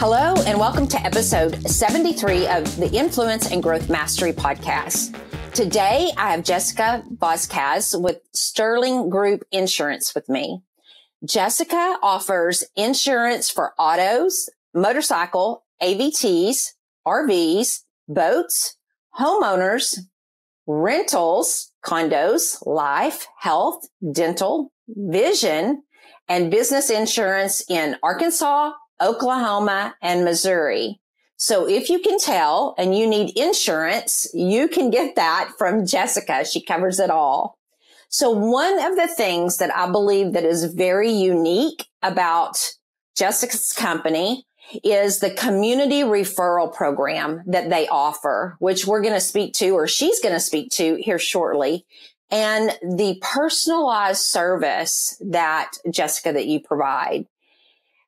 Hello, and welcome to episode 73 of the Influence and Growth Mastery podcast. Today, I have Jessica Vasquez with Sterling Group Insurance with me. Jessica offers insurance for autos, motorcycle, AVTs, RVs, boats, homeowners, rentals, condos, life, health, dental, vision, and business insurance in Arkansas, Oklahoma, and Missouri. So if you can tell and you need insurance, you can get that from Jessica. She covers it all. So one of the things that I believe that is very unique about Jessica's company is the community referral program that they offer, which we're going to speak to, or she's going to speak to here shortly, and the personalized service that Jessica, that you provide.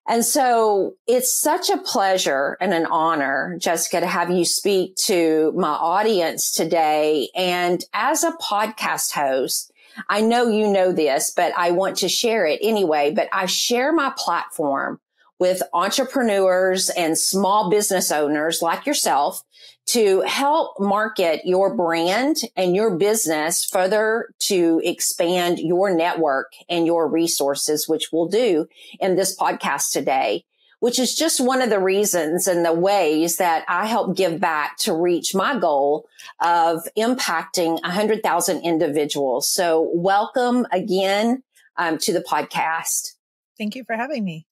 And so it's such a pleasure and an honor, Jessica, to have you speak to my audience today. And as a podcast host, I know you know this, but I want to share it anyway. But I share my platform with entrepreneurs and small business owners like yourself to help market your brand and your business further to expand your network and your resources, which we'll do in this podcast today, which is just one of the reasons and the ways that I help give back to reach my goal of impacting 100,000 individuals. So welcome again to the podcast. Thank you for having me.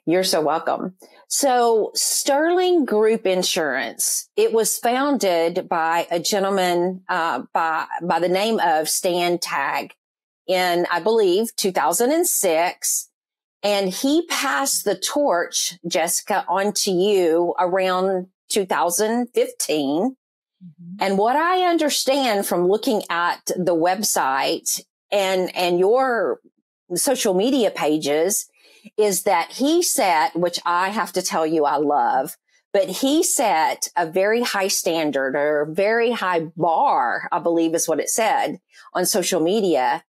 You're so welcome. So Sterling Group Insurance, it was founded by a gentleman by the name of Stan Tagg in, I believe, 2006. And he passed the torch, Jessica, onto you around 2015. Mm-hmm. And what I understand from looking at the website and your social media pages is that he set, which I have to tell you I love, but he set a very high standard or very high bar, I believe is what it said on social media,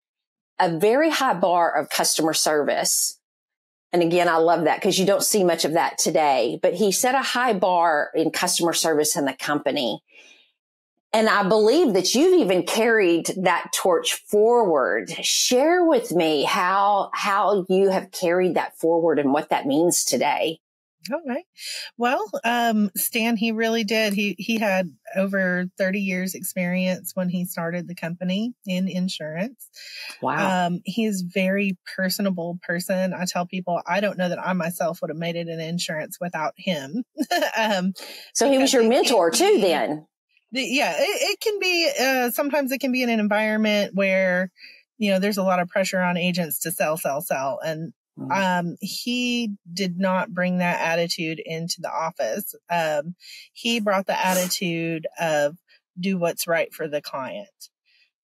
a very high bar of customer service. And again, I love that because you don't see much of that today, but he set a high bar in customer service in the company. And I believe that you've even carried that torch forward. Share with me how you have carried that forward and what that means today. Okay. Well, Stan, he really did. He had over 30 years experience when he started the company in insurance. Wow. He's a very personable person. I tell people, I don't know that I myself would have made it in insurance without him. So he was your mentor too then? Yeah, it can be, sometimes it can be in an environment where, there's a lot of pressure on agents to sell. And, he did not bring that attitude into the office. He brought the attitude of do what's right for the client.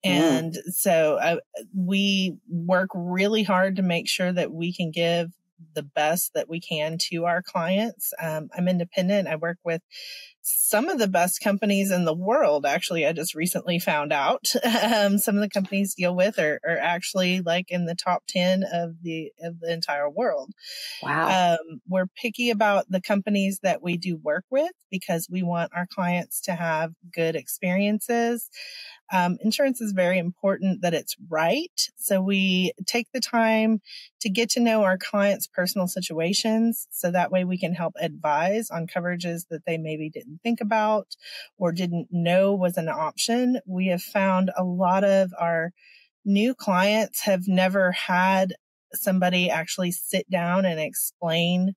And so we work really hard to make sure that we can give the best that we can to our clients. I'm independent. I work with some of the best companies in the world. Actually, I just recently found out some of the companies deal with are actually like in the top 10 of the entire world. Wow. We're picky about the companies that we do work with because we want our clients to have good experiences. Insurance is very important that it's right. So we take the time to get to know our clients' personal situations. So that way we can help advise on coverages that they maybe didn't think about or didn't know was an option. We have found a lot of our new clients have never had somebody actually sit down and explain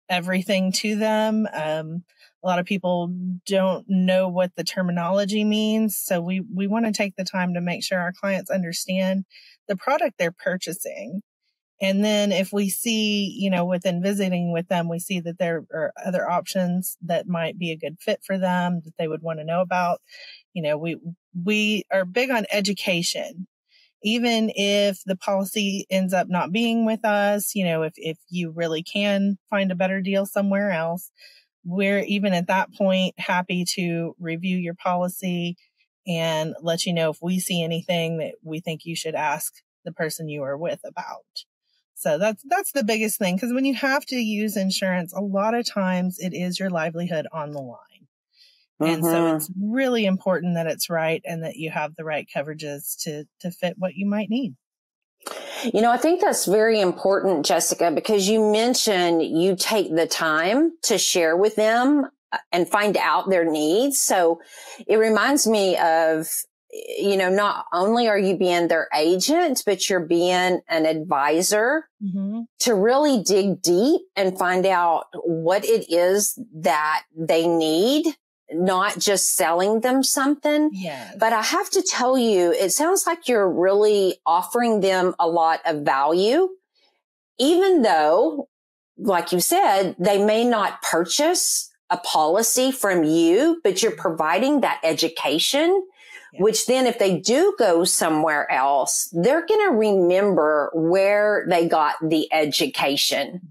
everything to them. A lot of people don't know what the terminology means. So we want to take the time to make sure our clients understand the product they're purchasing. And then if we see, within visiting with them, we see that there are other options that might be a good fit for them that they would want to know about. We are big on education. Even if the policy ends up not being with us, if you really can find a better deal somewhere else, we're even at that point happy to review your policy and let you know if we see anything that we think you should ask the person you are with about. So that's the biggest thing. Because when you have to use insurance, a lot of times it is your livelihood on the line. And so it's really important that it's right and that you have the right coverages to fit what you might need. I think that's very important, Jessica, because you mentioned you take the time to share with them and find out their needs. So it reminds me of, not only are you being their agent, but you're being an advisor to really dig deep and find out what it is that they need, not just selling them something. Yes. But I have to tell you, it sounds like you're really offering them a lot of value, even though, like you said, they may not purchase a policy from you, but you're providing that education, which then if they do go somewhere else, they're going to remember where they got the education.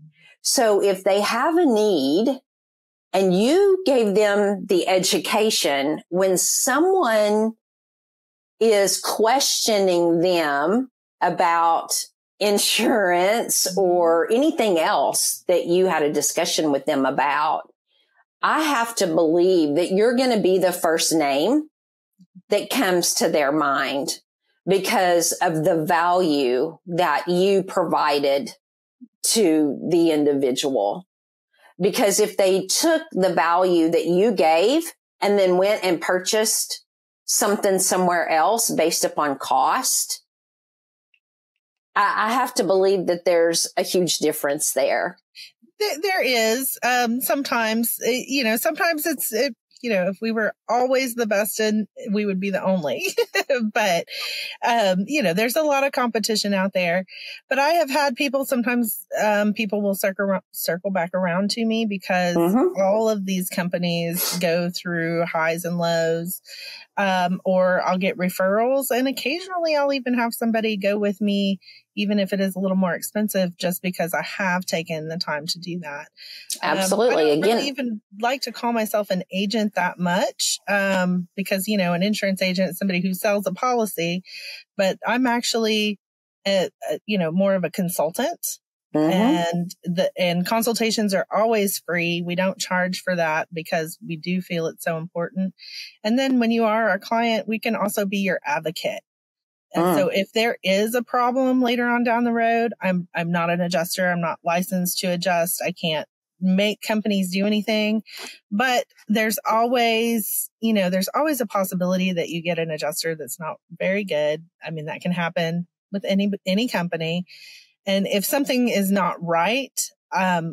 So if they have a need and you gave them the education, when someone is questioning them about insurance or anything else that you had a discussion with them about, I have to believe that you're going to be the first name that comes to their mind because of the value that you provided to the individual. Because if they took the value that you gave and then went and purchased something somewhere else based upon cost, I have to believe that there's a huge difference there. There is. Sometimes it's, if we were always the best we would be the only, but, there's a lot of competition out there, but I have had sometimes people will circle back around to me because all of these companies go through highs and lows, or I'll get referrals, and occasionally I'll even have somebody go with me, even if it is a little more expensive, just because I have taken the time to do that. Absolutely. I don't really even like to call myself an agent that much, because, an insurance agent is somebody who sells a policy, but I'm actually, more of a consultant. And consultations are always free. We don't charge for that because we do feel it's so important. And then when you are our client, we can also be your advocate. And so if there is a problem later on down the road, I'm not an adjuster. I'm not licensed to adjust. I can't make companies do anything, but there's always a possibility that you get an adjuster that's not very good. I mean, that can happen with any company. And if something is not right,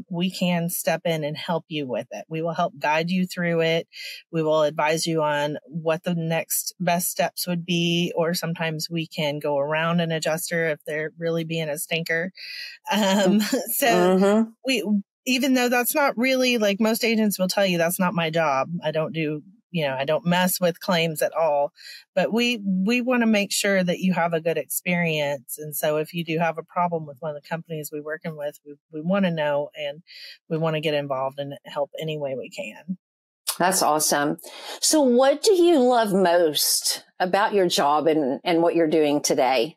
we can step in and help you with it. We will help guide you through it. We will advise you on what the next best steps would be, or sometimes we can go around an adjuster if they're really being a stinker. Even though that's not really, like most agents will tell you, that's not my job. I don't mess with claims at all, but we want to make sure that you have a good experience. And so if you do have a problem with one of the companies we're working with, we want to know, and we want to get involved and help any way we can. That's awesome. So what do you love most about your job and what you're doing today?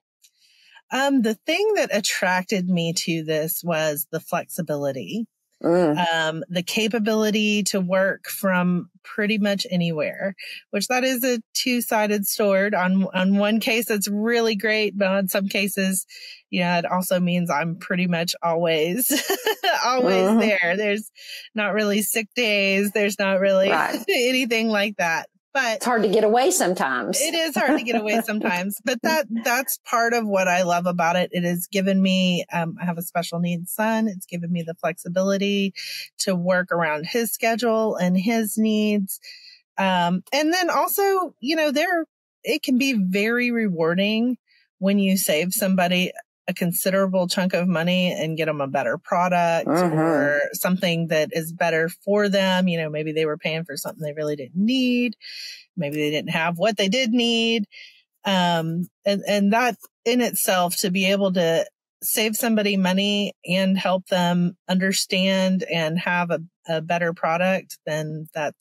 The thing that attracted me to this was the flexibility. The capability to work from pretty much anywhere, which that is a two-sided sword. On one case, it's really great, but on some cases, it also means I'm pretty much always there. There's not really sick days. There's not really anything like that. But it's hard to get away sometimes. It is hard to get away sometimes, but that's part of what I love about it. It has given me, I have a special needs son. It's given me the flexibility to work around his schedule and his needs. And then also, it can be very rewarding when you save somebody a considerable chunk of money and get them a better product or something that is better for them. Maybe they were paying for something they really didn't need. Maybe they didn't have what they did need. And that in itself, to be able to save somebody money and help them understand and have a better product, then that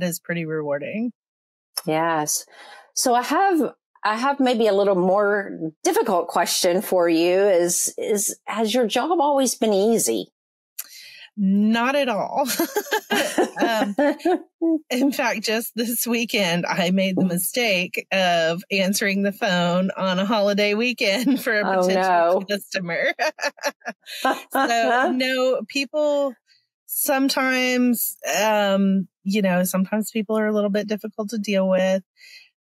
is pretty rewarding. Yes. So I have I have maybe a little more difficult question for you has your job always been easy? Not at all. In fact, just this weekend, I made the mistake of answering the phone on a holiday weekend for a potential customer. So, no, people sometimes, sometimes people are a little bit difficult to deal with.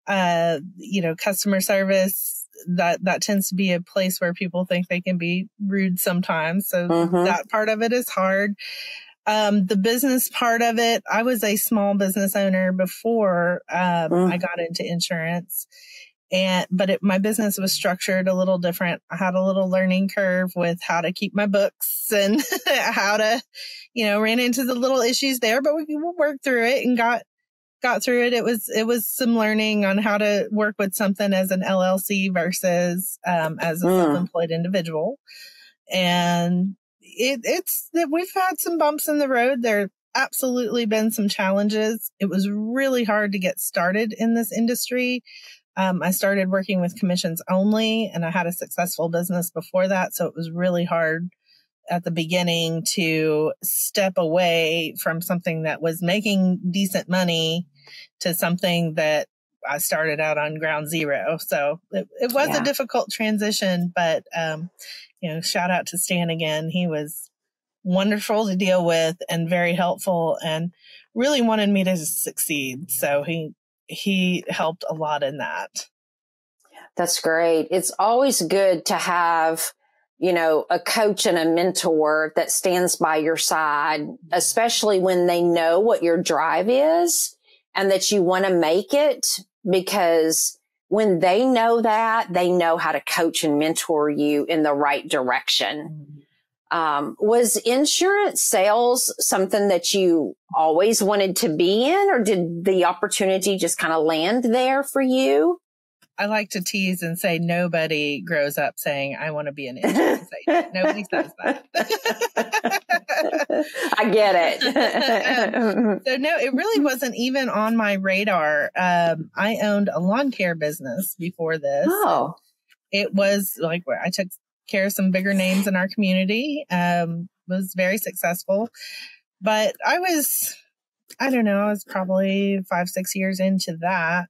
Customer service, that tends to be a place where people think they can be rude sometimes. So that part of it is hard. The business part of it, I was a small business owner before I got into insurance. But my business was structured a little different. I had a little learning curve with how to keep my books and how to, ran into the little issues there, but we worked through it and got through it. It was some learning on how to work with something as an LLC versus as a self-employed individual. And it's that we've had some bumps in the road. There absolutely been some challenges. It was really hard to get started in this industry. I started working with commissions only, and I had a successful business before that. So it was really hard at the beginning to step away from something that was making decent money to something that I started out on ground zero. So it was a difficult transition, but, shout out to Stan again. He was wonderful to deal with and very helpful and really wanted me to succeed. So he helped a lot in that. That's great. It's always good to have, a coach and a mentor that stands by your side, especially when they know what your drive is and that you want to make it, because when they know that, they know how to coach and mentor you in the right direction. Was insurance sales something that you always wanted to be in, or did the opportunity just kind of land there for you? I like to tease and say nobody grows up saying, I want to be an insurance agent. Nobody says that. I get it. So no, it really wasn't even on my radar. I owned a lawn care business before this. Oh. It was like where I took care of some bigger names in our community, was very successful. But I was probably 5-6 years into that,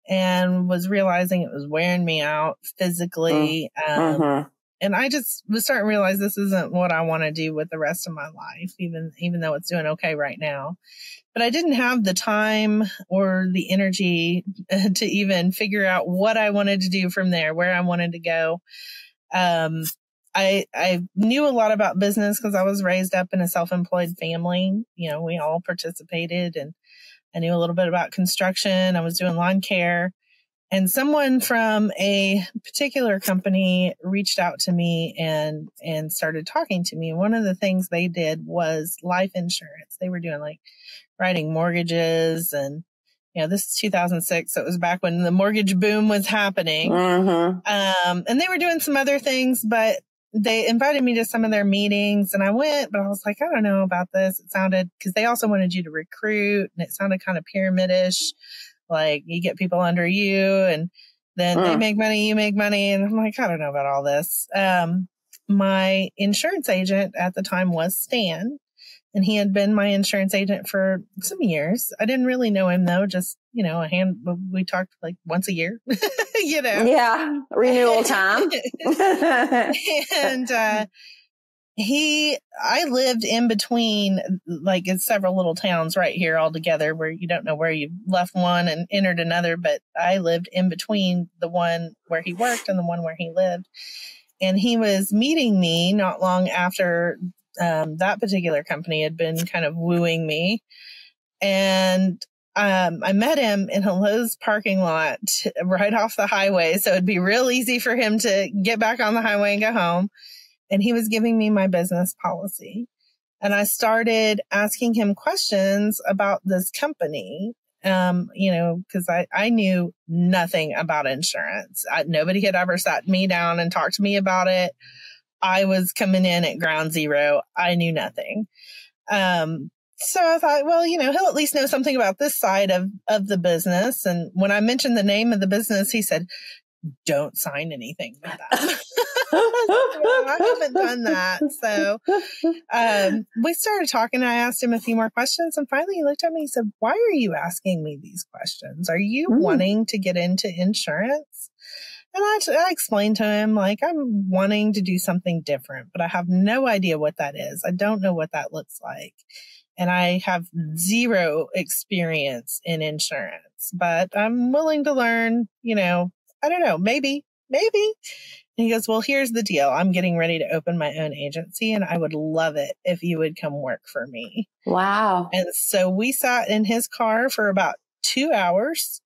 and was realizing it was wearing me out physically. And I just was starting to realize this isn't what I want to do with the rest of my life, even though it's doing okay right now. But I didn't have the time or the energy to even figure out what I wanted to do from there, where I wanted to go. I knew a lot about business because I was raised up in a self-employed family. We all participated, and I knew a little bit about construction. I was doing lawn care, and someone from a particular company reached out to me and started talking to me. One of the things they did was life insurance. They were doing like writing mortgages, and this is 2006. So it was back when the mortgage boom was happening. And they were doing some other things, but they invited me to some of their meetings, and I went, but I was like, I don't know about this. It sounded, because they also wanted you to recruit, and it sounded kind of pyramid-ish. Like you get people under you, and then they make money, you make money. And I'm like, I don't know about all this. My insurance agent at the time was Stan, and he had been my insurance agent for some years. I didn't really know him though, just, we talked like once a year, Yeah, renewal time. And I lived in between, like in several little towns right here all together where you don't know where you left one and entered another, but I lived in between the one where he worked and the one where he lived. And he was meeting me not long after that particular company had been kind of wooing me. And I met him in a Lowe's parking lot right off the highway. So it'd be real easy for him to get back on the highway and go home. And he was giving me my business policy. And I started asking him questions about this company, because I knew nothing about insurance. Nobody had ever sat me down and talked to me about it. I was coming in at ground zero. I knew nothing. So I thought, well, he'll at least know something about this side of the business. And when I mentioned the name of the business, he said, don't sign anything with them. Well, I haven't done that. So we started talking. I asked him a few more questions, and finally he looked at me and said, why are you asking me these questions? Are you wanting to get into insurance? And I explained to him, like, I'm wanting to do something different, but I have no idea what that is. I don't know what that looks like. And I have zero experience in insurance, but I'm willing to learn, I don't know, maybe. And he goes, well, here's the deal. I'm getting ready to open my own agency, and I would love it if you would come work for me. Wow. And so we sat in his car for about 2 hours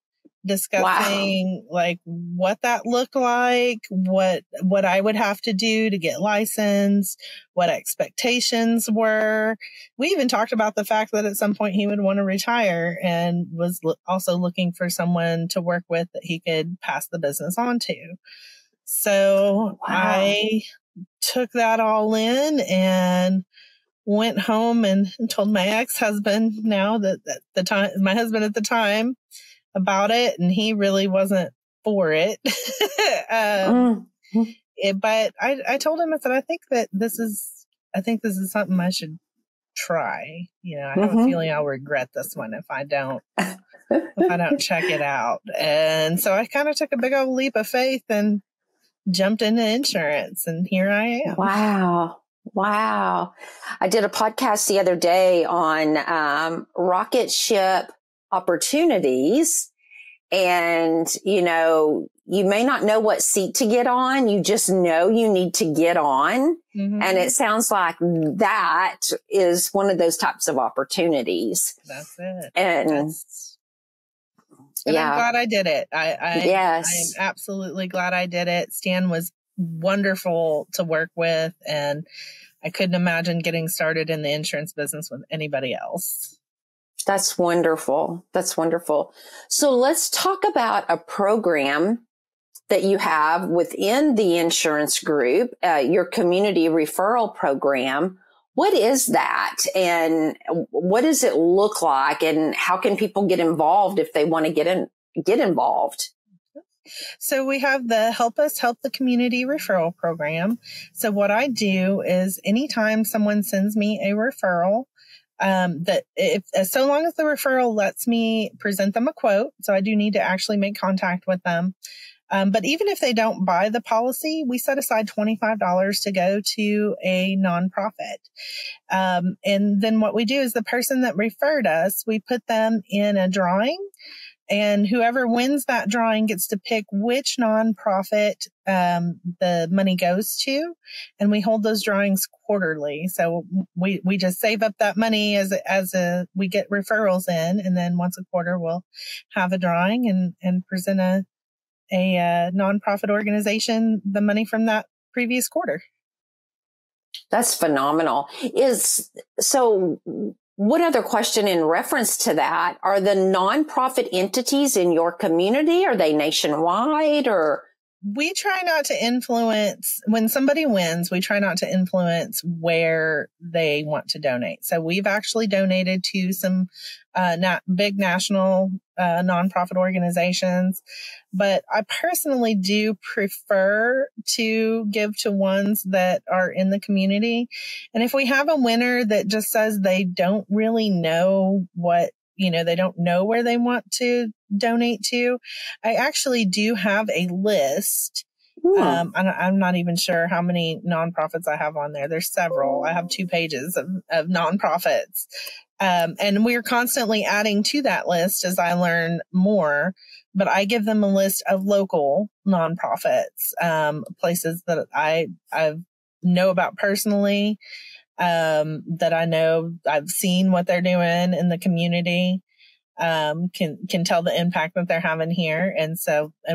discussing like what that looked like, what I would have to do to get licensed, what expectations were. We even talked about the fact that at some point he would want to retire and was also looking for someone to work with that he could pass the business on to. So I took that all in and went home and told my ex-husband now that my husband at the time about it. And he really wasn't for it. But I told him, I said, I think this is something I should try. I have a feeling I'll regret this one if I don't check it out. And so I kind of took a big old leap of faith and jumped into insurance, and here I am. Wow. I did a podcast the other day on rocket ship opportunities. And, you may not know what seat to get on. You just know you need to get on. Mm-hmm. And it sounds like that is one of those types of opportunities. That's it. And I'm glad I did it. I'm absolutely glad I did it. Stan was wonderful to work with, and I couldn't imagine getting started in the insurance business with anybody else. That's wonderful. So let's talk about a program that you have within the insurance group, your community referral program. What is that, and what does it look like, and how can people get involved if they want to get involved? So we have the Help Us Help the Community referral program. So what I do is anytime someone sends me a referral, so long as the referral lets me present them a quote, so I do need to actually make contact with them. But even if they don't buy the policy, we set aside $25 to go to a nonprofit. And then what we do is the person that referred us, we put them in a drawing, and whoever wins that drawing gets to pick which nonprofit the money goes to. And we hold those drawings quarterly. So we just save up that money as we get referrals in. And then once a quarter, we'll have a drawing and present a nonprofit organization the money from that previous quarter. That's phenomenal. What other question in reference to that? Are the nonprofit entities in your community? Are they nationwide, or? We try not to influence when somebody wins. We try not to influence where they want to donate. So we've actually donated to some big national nonprofit organizations, but I personally do prefer to give to ones that are in the community. And if we have a winner that just says they don't really know they don't know where they want to donate to, I actually do have a list. I'm not even sure how many nonprofits I have on there. There's several. I have 2 pages of nonprofits. And we're constantly adding to that list as I learn more, but I give them a list of local nonprofits, places that I know about personally, that I know I've seen what they're doing in the community, can tell the impact that they're having here. And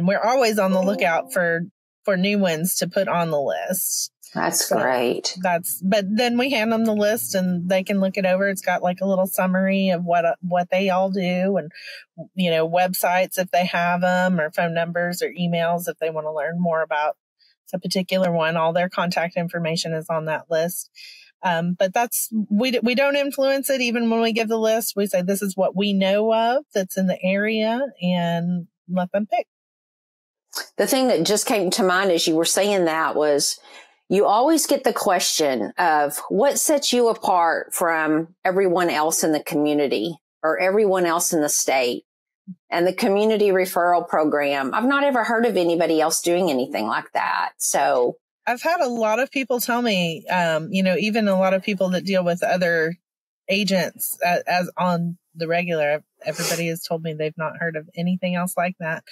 we're always on the lookout for new ones to put on the list. That's great. But then we hand them the list and they can look it over. It's got like a little summary of what they all do, and, websites if they have them, or phone numbers or emails if they want to learn more about a particular one. All their contact information is on that list. But we don't influence it. Even when we give the list, we say, this is what we know of that's in the area, and let them pick. The thing that just came to mind as you were saying that was, you always get the question of what sets you apart from everyone else in the community or everyone else in the state. And the community referral program, I've not ever heard of anybody else doing anything like that. So I've had a lot of people tell me, even a lot of people that deal with other agents as on the regular, everybody has told me they've not heard of anything else like that.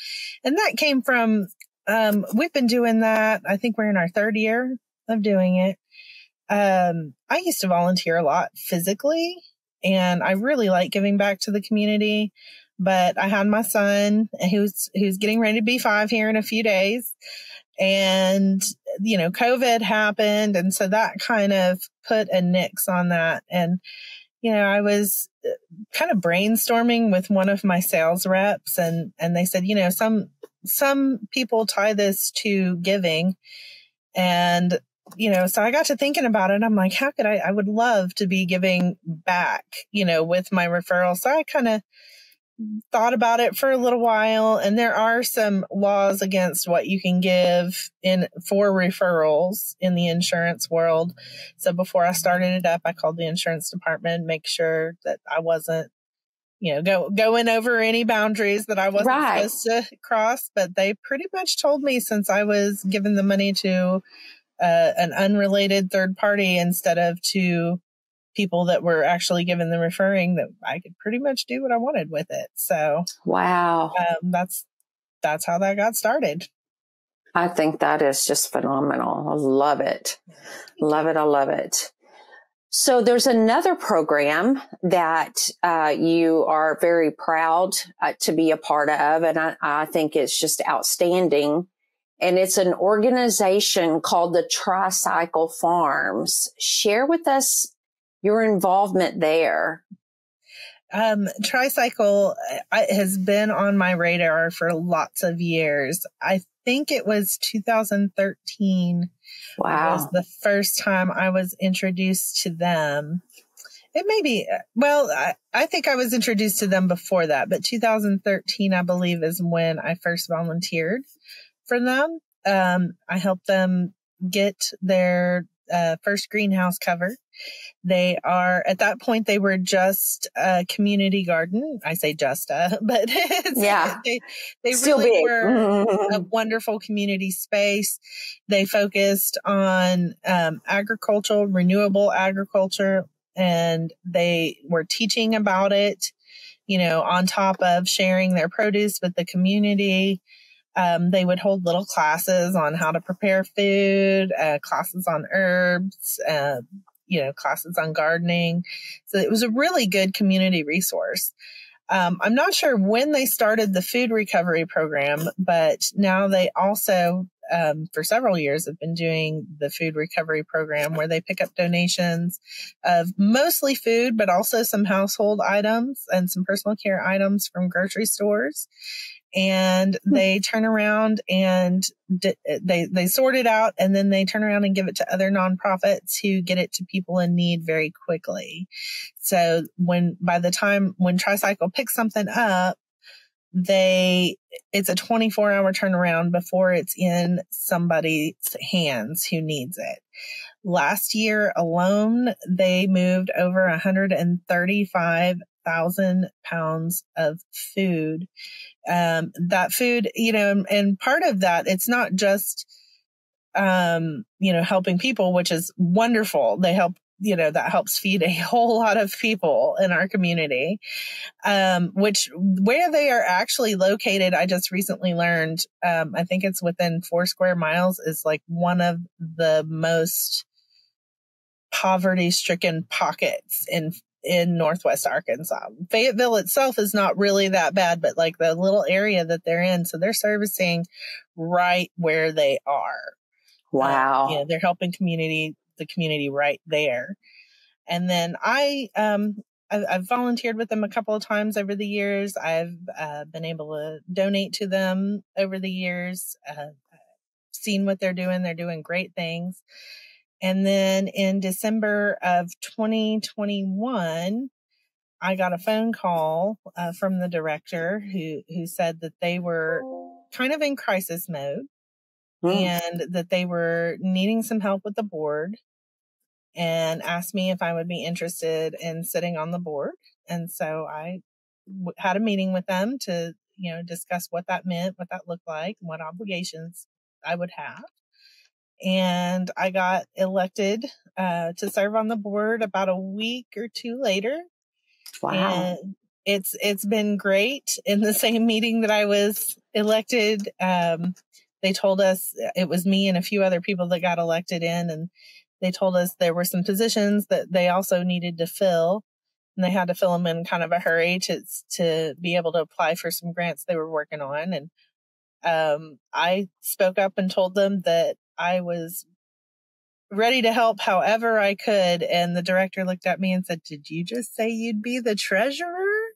And that came from, we've been doing that. I think we're in our third year of doing it. I used to volunteer a lot physically, and I really like giving back to the community. But I had my son who's getting ready to be 5 here in a few days. And, COVID happened. And so that kind of put a nix on that. And, I was kind of brainstorming with one of my sales reps, and they said, some people tie this to giving. And, so I got to thinking about it. I'm like, how could I would love to be giving back, with my referral. So I kind of thought about it for a little while, and there are some laws against what you can give for referrals in the insurance world. So before I started it up, I called the insurance department, make sure that I wasn't, going over any boundaries that I wasn't supposed to cross. But they pretty much told me, since I was giving the money to an unrelated third party instead of to people that were actually given the referring, that I could pretty much do what I wanted with it. So, wow, that's how that got started. I think that is just phenomenal. I love it. Love it. I love it. So there's another program that you are very proud to be a part of, and I think it's just outstanding. And it's an organization called the Tricycle Farms. Share with us your involvement there. Tricycle has been on my radar for lots of years. I think it was 2013. Wow. Was the first time I was introduced to them. It may be, I think I was introduced to them before that, but 2013, I believe, is when I first volunteered for them. I helped them get their first greenhouse cover. They are, at that point, they were just a community garden. I say but they Still really big. were a wonderful community space. They focused on agriculture, renewable agriculture, and they were teaching about it, on top of sharing their produce with the community. They would hold little classes on how to prepare food, classes on herbs, classes on gardening. So it was a really good community resource. I'm not sure when they started the food recovery program, but now they also, for several years, have been doing the food recovery program, where they pick up donations of mostly food, but also some household items and some personal care items from grocery stores. And they turn around and they sort it out, and then they turn around and give it to other nonprofits who get it to people in need very quickly. So by the time Tricycle picks something up, it's a 24-hour turnaround before it's in somebody's hands who needs it. Last year alone, they moved over 135,000 pounds of food. That food, and part of that, it's not just, helping people, which is wonderful. They help, that helps feed a whole lot of people in our community, where they are actually located. I just recently learned, I think it's within 4 square miles, is like one of the most poverty-stricken pockets in Northwest Arkansas. Fayetteville itself is not really that bad, but like the little area that they're in, so they're servicing right where they are. Wow. They're helping the community right there. And then I've volunteered with them a couple of times over the years. I've been able to donate to them over the years. Seen what they're doing. They're doing great things. And then in December of 2021, I got a phone call from the director who said that they were kind of in crisis mode and that they were needing some help with the board, and asked me if I would be interested in sitting on the board. And so I had a meeting with them to, discuss what that meant, what that looked like, and what obligations I would have. And I got elected to serve on the board about a week or two later. Wow. And it's been great. In the same meeting that I was elected, they told us it was me and a few other people that got elected in, and they told us there were some positions that they also needed to fill, and they had to fill them in kind of a hurry to be able to apply for some grants they were working on. And I spoke up and told them that I was ready to help however I could. And the director looked at me and said, "Did you just say you'd be the treasurer?"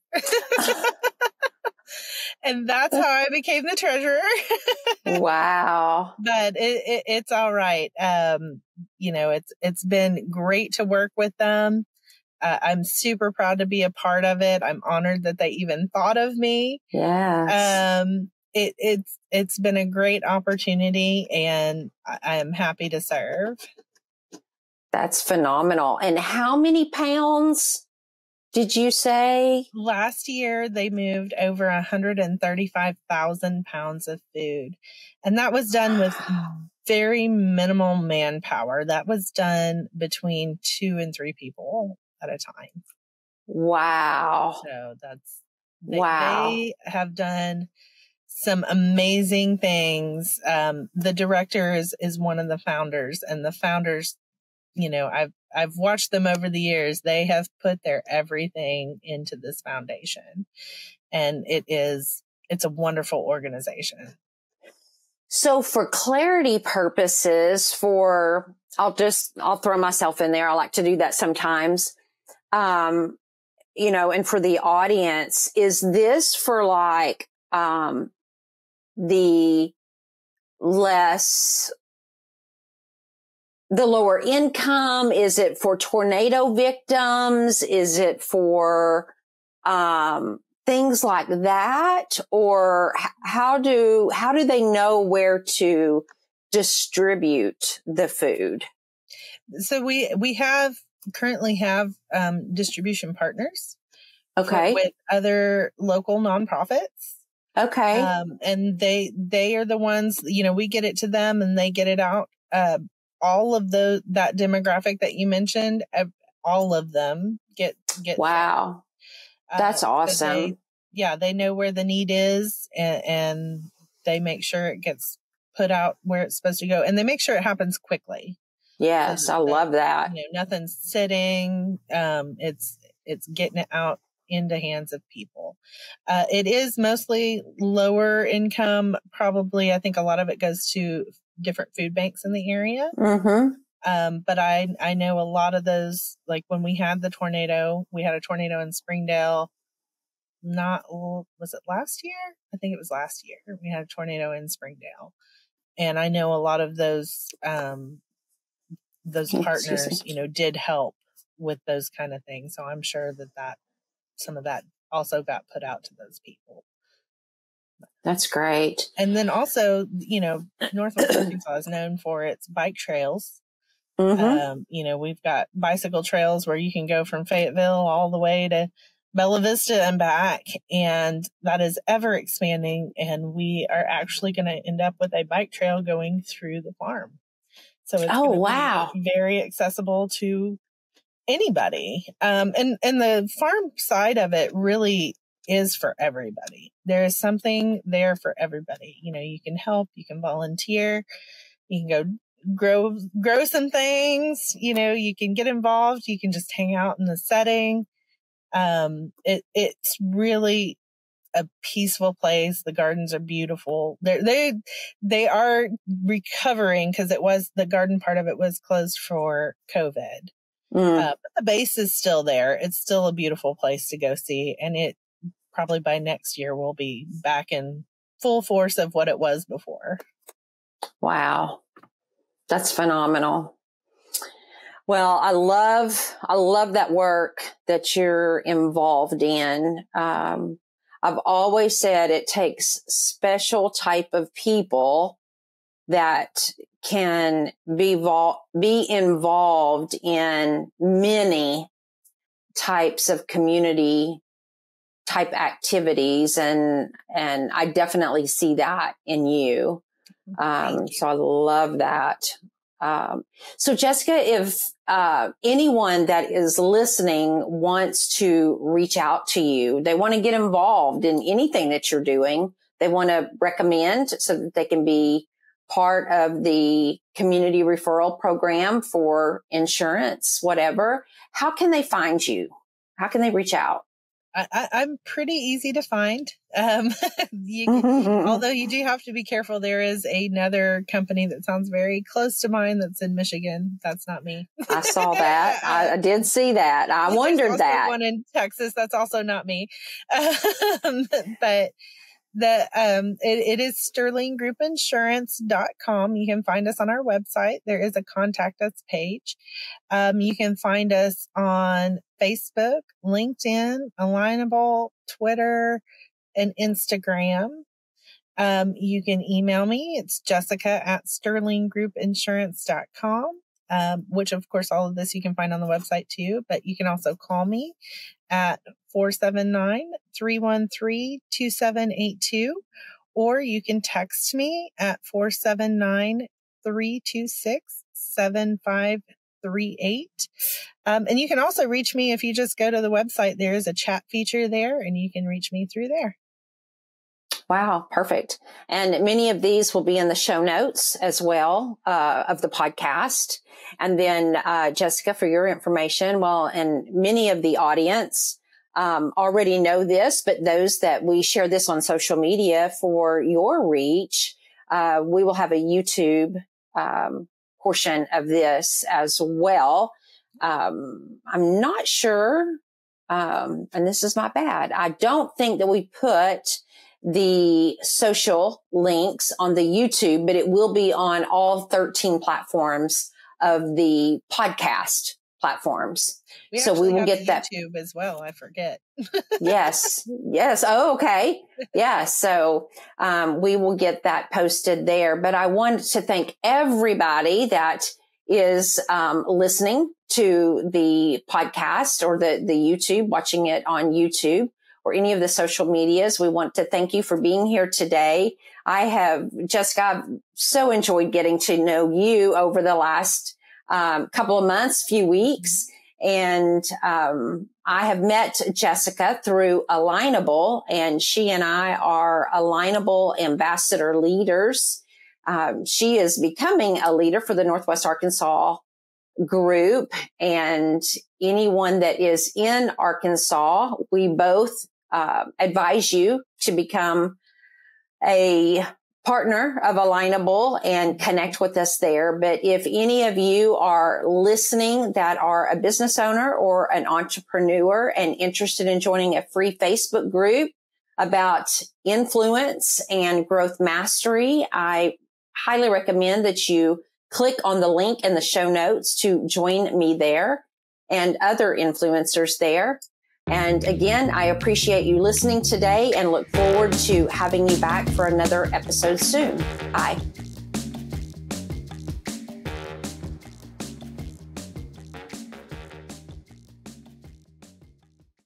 And that's how I became the treasurer. Wow. But it's all right. It's been great to work with them. I'm super proud to be a part of it. I'm honored that they even thought of me. Yes. It's been a great opportunity, and I am happy to serve. That's phenomenal. And how many pounds did you say? Last year, they moved over 135,000 pounds of food. And that was done with very minimal manpower. That was done between 2 and 3 people at a time. Wow. So wow. They have done some amazing things. The director is one of the founders, and the founders, I've watched them over the years. They have put their everything into this foundation, and it's a wonderful organization. So for clarity purposes, I'll throw myself in there. I like to do that sometimes. And for the audience, is this for like, the lower income? Is it for tornado victims? Is it for things like that? Or how do they know where to distribute the food? So we currently have distribution partners. Okay. With other local nonprofits. Okay. And they are the ones, we get it to them and they get it out. All of that demographic that you mentioned, all of them get. Wow. That's awesome. So they know where the need is, and they make sure it gets put out where it's supposed to go, and they make sure it happens quickly. Yes. I love that. Nothing's sitting. It's getting it out into hands of people. It is mostly lower income. Probably, I think a lot of it goes to different food banks in the area. Mm-hmm. But I know a lot of those, like when we had a tornado in Springdale. Was it last year? I think it was last year. We had a tornado in Springdale, and I know a lot of those partners, did help with those kind of things. So I'm sure that some of that also got put out to those people. That's great. And then also, Northwest Arkansas is known for its bike trails. Mm-hmm. We've got bicycle trails where you can go from Fayetteville all the way to Bella Vista and back. And that is ever expanding. And we are actually going to end up with a bike trail going through the farm. So it's wow. be very accessible to anybody. And the farm side of it really is for everybody. There is something there for everybody. You can help, you can volunteer, you can go grow some things, you can get involved, you can just hang out in the setting. It's really a peaceful place. The gardens are beautiful. They are recovering because the garden part of it was closed for COVID. But the base is still there. It's still a beautiful place to go see. And it probably by next year will be back in full force of what it was before. Wow. That's phenomenal. Well, I love that work that you're involved in. I've always said it takes special type of people that can be involved in many types of community type activities. And I definitely see that in you. So I love that. So Jessica, if anyone that is listening wants to reach out to you, they want to get involved in anything that you're doing, they want to recommend so that they can be part of the community referral program for insurance, whatever, how can they find you? How can they reach out? I'm pretty easy to find. Although you do have to be careful. There is another company that sounds very close to mine that's in Michigan. That's not me. I saw that. I did see that. I wondered that. One in Texas. That's also not me. But it is sterlinggroupinsurance.com. You can find us on our website. There is a contact us page. You can find us on Facebook, LinkedIn, Alignable, Twitter, and Instagram. You can email me. It's jessica@sterlinggroupinsurance.com. Which of course, all of this you can find on the website too, but you can also call me at 479-313-2782, or you can text me at 479-326-7538. And you can also reach me if you just go to the website. There is a chat feature there, and you can reach me through there. Wow, perfect. And many of these will be in the show notes as well of the podcast. And then, Jessica, for your information, well, and many of the audience already know this, but those that we share this on social media for your reach, we will have a YouTube portion of this as well. I'm not sure, and this is my bad, I don't think that we put the social links on the YouTube, but it will be on all 13 platforms of the podcast platforms. So we will get that YouTube as well. I forget. Yes. Oh, okay. Yeah. So, we will get that posted there, but I want to thank everybody that is, listening to the podcast or the YouTube, watching it on YouTube, or any of the social medias. We want to thank you for being here today. Jessica, I've so enjoyed getting to know you over the last couple of months, few weeks. And I have met Jessica through Alignable, and she and I are Alignable ambassador leaders. She is becoming a leader for the Northwest Arkansas group, and anyone that is in Arkansas, we both advise you to become a partner of Alignable and connect with us there. But if any of you are listening that are a business owner or an entrepreneur and interested in joining a free Facebook group about influence and growth mastery, I highly recommend that you click on the link in the show notes to join me there and other influencers there. And again, I appreciate you listening today and look forward to having you back for another episode soon. Bye.